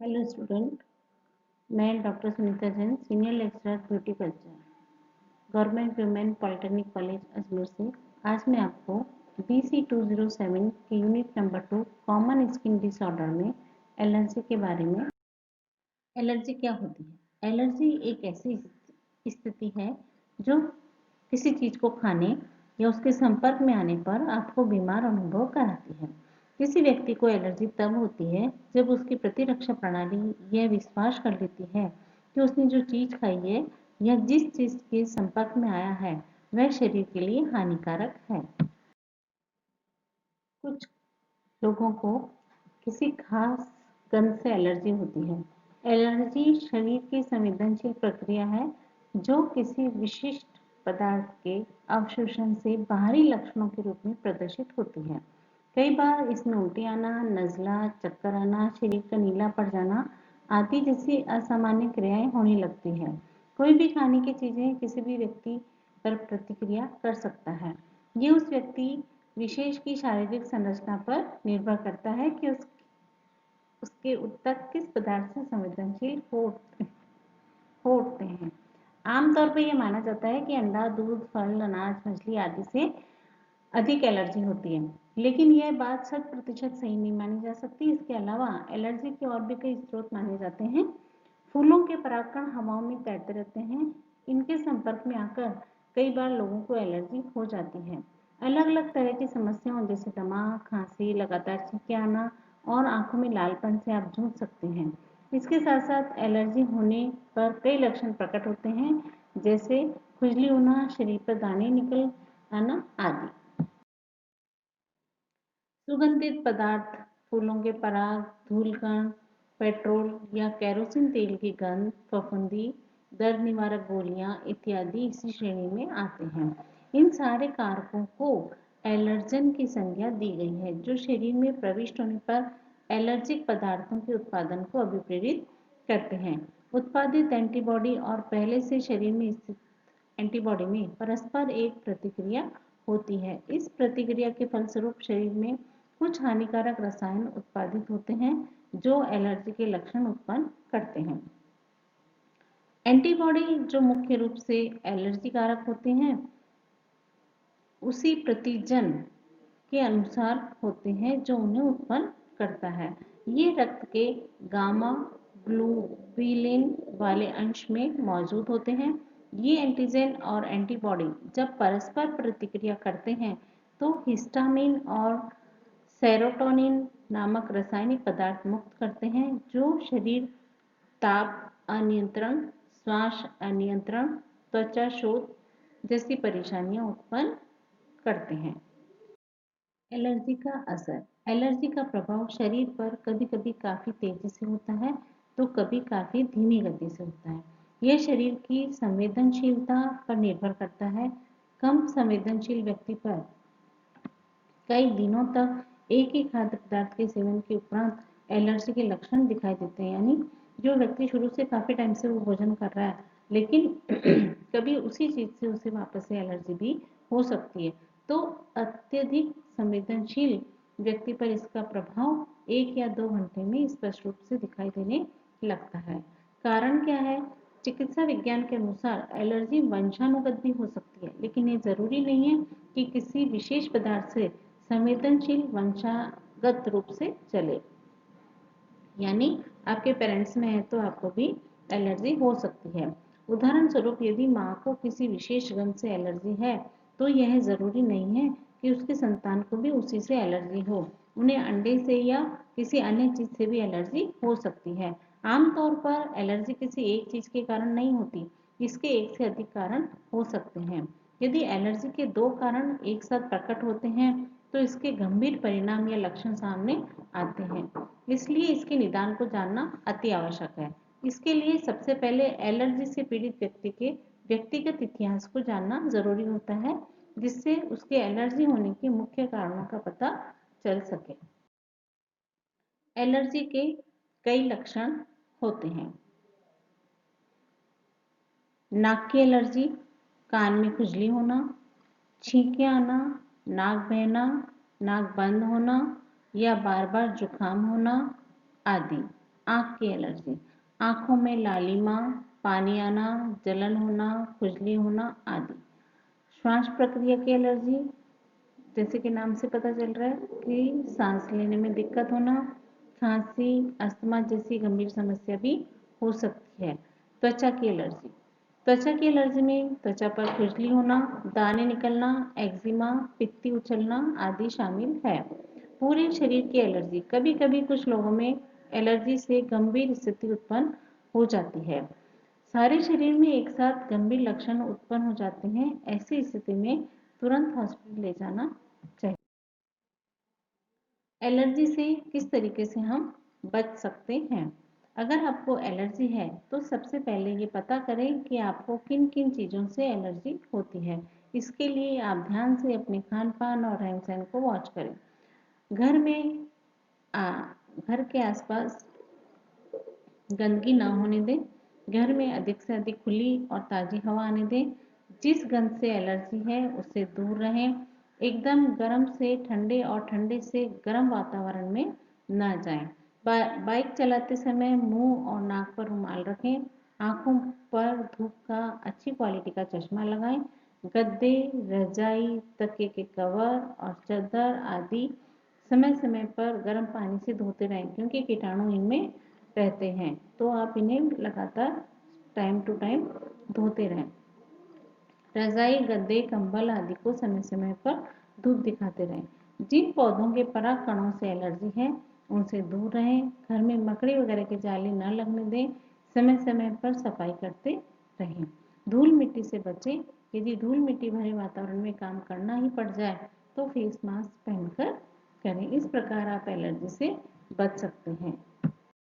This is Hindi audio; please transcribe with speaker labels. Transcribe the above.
Speaker 1: हेलो स्टूडेंट, मैं doctor Sunita Jain, senior lecturer beauty culture, government women polytechnic college Ajmer से। आज मैं आपको BC 207 के unit number 2 common skin disorder में एलर्जी के बारे में। एलर्जी क्या होती है? एलर्जी एक ऐसी स्थिति है जो किसी चीज़ को खाने या उसके संपर्क में आने पर आपको बीमार अनुभव कराती है। किसी व्यक्ति को एलर्जी तब होती है जब उसकी प्रतिरक्षा प्रणाली यह विश्वास कर लेती है कि उसने जो चीज़ खाई है या जिस चीज़ के संपर्क में आया है वह शरीर के लिए हानिकारक है। कुछ लोगों को किसी खास गंध से एलर्जी होती है। एलर्जी शरीर की संवेदनशील प्रक्रिया है जो किसी विशिष्ट पदार्थ के अवशोषण से बाहरी लक्षणों के रूप में प्रदर्शित होती है। कई बार इसमें उल्टी आना, नज़ला, चक्कर आना, शरीर का नीला पड़ जाना आदि जैसी असामान्य क्रियाएं होने लगती है। कोई भी खाने की चीजें किसी भी व्यक्ति पर प्रतिक्रिया कर सकता है। ये उस व्यक्ति विशेष की शारीरिक संरचना पर निर्भर करता है कि उसके ऊतक किस पदार्थ से संवेदनशील हो उठते हैं। आमतौर पर यह माना जाता है कि अंडा, दूध, फल, अनाज, मछली आदि से अधिक एलर्जी होती है, लेकिन यह बात 100% सही नहीं मानी जा सकती। इसके अलावा एलर्जी के और भी कई स्रोत माने जाते हैं। फूलों के परागकण हवाओं में तैरते रहते हैं। इनके संपर्क में आकर कई बार लोगों को एलर्जी हो जाती है। अलग अलग तरह की समस्याओं जैसे दमा, खांसी, लगातार छींके आना और आंखों में लालपन से आप जूझ सकते हैं। इसके साथ साथ एलर्जी होने पर कई लक्षण प्रकट होते हैं, जैसे खुजली होना, शरीर पर दाने निकल आना आदि। सुगंधित पदार्थ, फूलों के पराग, धूलकण, पेट्रोल या केरोसिन तेल की गंध, फफूंदी, दर्द निवारक गोलियां इत्यादि इसी श्रेणी में आते हैं। इन सारे कारकों को एलर्जन की संज्ञा दी गई है जो शरीर में प्रविष्ट होने पर एलर्जिक पदार्थों के उत्पादन को अभिप्रेरित करते हैं। उत्पादित एंटीबॉडी और पहले से शरीर में स्थित एंटीबॉडी में परस्पर एक प्रतिक्रिया होती है। इस प्रतिक्रिया के फलस्वरूप शरीर में कुछ हानिकारक रसायन उत्पादित होते हैं जो एलर्जी के लक्षण उत्पन्न करते हैं। एंटीबॉडी जो मुख्य रूप से एलर्जी कारक होते हैं उसी प्रतिजन के अनुसार होते हैं जो उन्हें उत्पन्न करता है। ये रक्त के गामा ग्लोबुलिन वाले अंश में मौजूद होते हैं। ये एंटीजन और एंटीबॉडी जब परस्पर प्रतिक्रिया करते हैं तो हिस्टामिन और सेरोटोनिन नामक रासायनिक पदार्थ मुक्त करते हैं जो शरीर ताप अनियंत्रण, श्वास अनियंत्रण, त्वचा शोथ जैसी परेशानियां उत्पन्न करते हैं। एलर्जी का असर। एलर्जी का प्रभाव शरीर पर कभी-कभी काफी तेजी से होता है तो कभी काफी धीमी गति से होता है। यह शरीर की संवेदनशीलता पर निर्भर करता है। कम संवेदनशील व्यक्ति पर कई दिनों तक एक ही खाद्य पदार्थ के सेवन के उपरांत एलर्जी के लक्षण दिखाई देते हैं। यानी जो व्यक्ति शुरू से काफी टाइम से वो भोजन कर रहा है लेकिन कभी उसी चीज से उसे वापस से एलर्जी भी हो सकती है। तो अत्यधिक संवेदनशील व्यक्ति पर इसका प्रभाव 1 या 2 घंटे में स्पष्ट रूप से दिखाई देने लगता है। कारण क्या है? चिकित्सा विज्ञान के अनुसार एलर्जी वंशानुगत भी हो सकती है, लेकिन ये जरूरी नहीं है कि किसी विशेष पदार्थ से संवेदनशील वंशागत रूप से चले। यानी आपके पेरेंट्स में है तो आपको भी एलर्जी हो सकती है। उदाहरण स्वरूप यदि माँ को किसी विशेष गंध से एलर्जी है तो यह जरूरी नहीं है कि उसके संतान को भी उसी से एलर्जी हो। उन्हें अंडे से या किसी अन्य चीज से भी एलर्जी हो सकती है। आमतौर पर एलर्जी किसी एक चीज के कारण नहीं होती, इसके एक से अधिक कारण हो सकते हैं। यदि एलर्जी के 2 कारण एक साथ प्रकट होते हैं तो इसके गंभीर परिणाम या लक्षण सामने आते हैं। इसलिए इसके निदान को जानना अति आवश्यक है। इसके लिए सबसे पहले एलर्जी से पीड़ित व्यक्ति के व्यक्तिगत इतिहास को जानना जरूरी होता है, जिससे उसके एलर्जी होने के मुख्य कारणों का पता चल सके। एलर्जी के कई लक्षण होते हैं। नाक की एलर्जी, कान में खुजली होना, छींके आना, नाक बहना, नाक बंद होना या बार बार जुकाम होना आदि। आँख की एलर्जी, आँखों में लालिमा, पानी आना, जलन होना, खुजली होना आदि। श्वास प्रक्रिया की एलर्जी, जैसे कि नाम से पता चल रहा है कि सांस लेने में दिक्कत होना, खांसी, अस्थमा जैसी गंभीर समस्या भी हो सकती है। त्वचा की एलर्जी, त्वचा की एलर्जी में त्वचा पर खुजली होना, दाने निकलना, एक्जिमा, पित्ती उछलना आदि शामिल है। पूरे शरीर की एलर्जी, कभी कभी कुछ लोगों में एलर्जी से गंभीर स्थिति उत्पन्न हो जाती है। सारे शरीर में एक साथ गंभीर लक्षण उत्पन्न हो जाते हैं, ऐसी स्थिति में तुरंत हॉस्पिटल ले जाना चाहिए। एलर्जी से किस तरीके से हम बच सकते हैं? अगर आपको एलर्जी है तो सबसे पहले ये पता करें कि आपको किन किन चीज़ों से एलर्जी होती है। इसके लिए आप ध्यान से अपने खान पान और रहन सहन को वॉच करें। घर में घर के आसपास गंदगी ना होने दें। घर में अधिक से अधिक खुली और ताज़ी हवा आने दें। जिस गंध से एलर्जी है उससे दूर रहें। एकदम गर्म से ठंडे और ठंडे से गर्म वातावरण में ना जाएं। बाइक चलाते समय मुंह और नाक पर रुमाल रखें। आँखों पर धूप का अच्छी क्वालिटी का चश्मा लगाएं। गद्दे, रजाई, तकिए के कवर और चादर आदि समय समय पर गर्म पानी से धोते रहें, क्योंकि कीटाणु इनमें रहते हैं, तो आप इन्हें लगातार टाइम टू टाइम धोते रहें। रजाई, गद्दे, कंबल आदि को समय समय पर धूप दिखाते रहें। जिन पौधों के पराग कणों से एलर्जी है उनसे दूर रहें। घर में मकड़ी वगैरह के जाले न लगने दें। समय समय पर सफाई करते रहें। धूल मिट्टी से बचें। यदि धूल मिट्टी भरे वातावरण में काम करना ही पड़ जाए तो फेस मास्क पहनकर करें। इस प्रकार आप एलर्जी से बच सकते हैं।